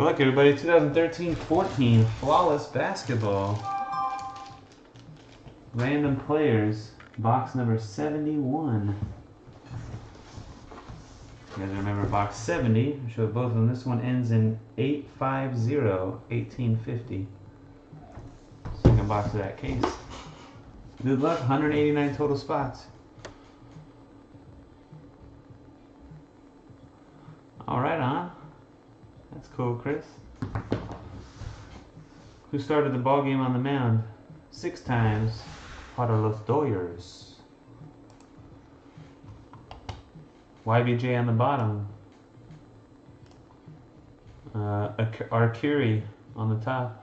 Good luck, everybody. 2013-14 Flawless Basketball. Random Players, box number 71. You guys remember box 70? I showed both of them. This one ends in 850, 1850. Second box of that case. Good luck, 189 total spots. Alright, on. That's cool, Chris. Who started the ball game on the mound? 6 times. Para los Doyers. YBJ on the bottom. Arcuri on the top.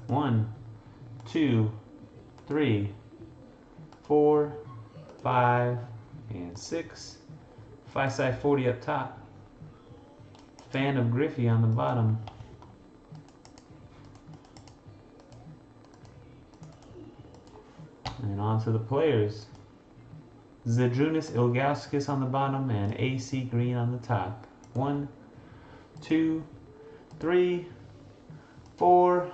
1, 2, 3, 4, 5, and 6. Phi-Psi 40 up top. Fan of Griffey on the bottom. And on to the players. Zydrunas Ilgauskas on the bottom and AC Green on the top. 1, 2, 3, 4,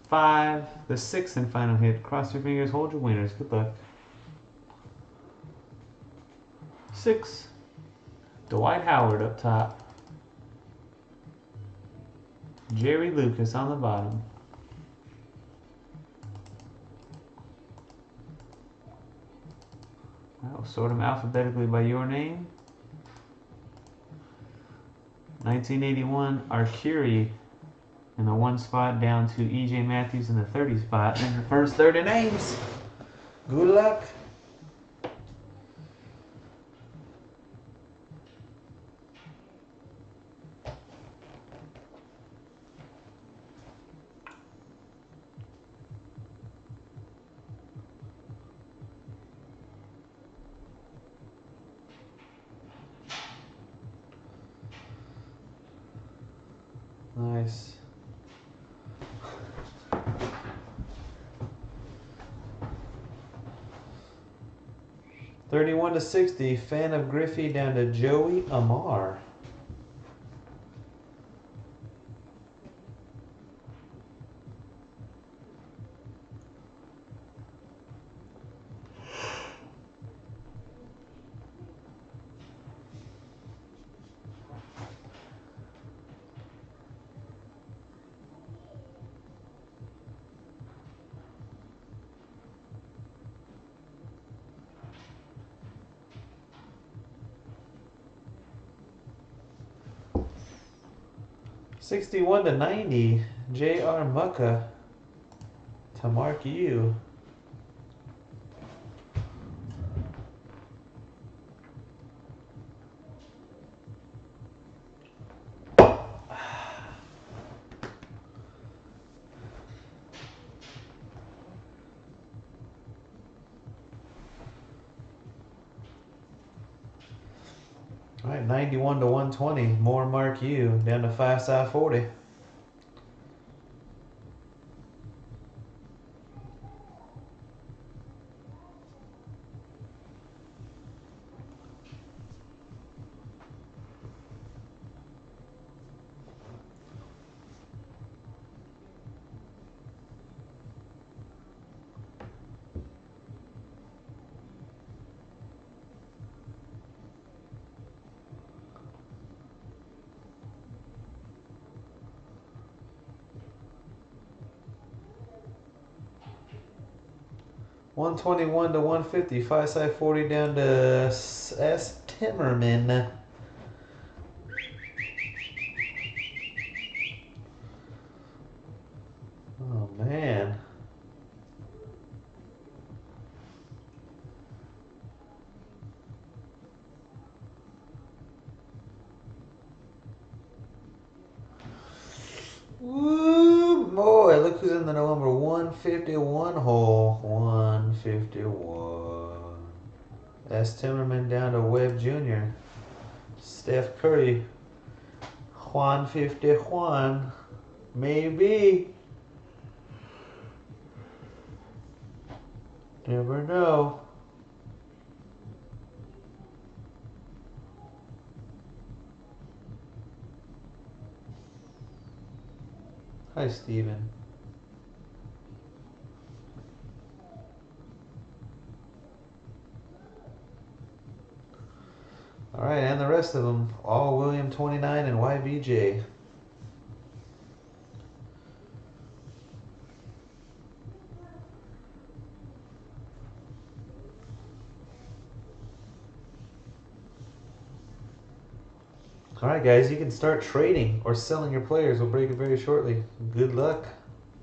5. The 6th and final hit. Cross your fingers, hold your winners. Good luck. 6. Dwight Howard up top. Jerry Lucas on the bottom. I'll sort them alphabetically by your name. 1981, Arcuri in the 1 spot down to E.J. Matthews in the 30 spot. And the first 30 names. Good luck. Nice. $31-60. Fan of Griffey down to Joey Amar. $61-90. J.R. Mucka to Mark U. All right, 91-120. More Mark U down to Phi-Psi 40. $121-150. Phi-Psi 40 down to S. Timmerman. Oh man. Woo boy, look who's in the number 151 hole. 151. S. Timmerman down to Webb Jr. Steph Curry. Juan 51. Maybe. Never know. Hi, Steven. All right, and the rest of them, all William 29 and YVJ. All right, guys, you can start trading or selling your players. We'll break it very shortly. Good luck.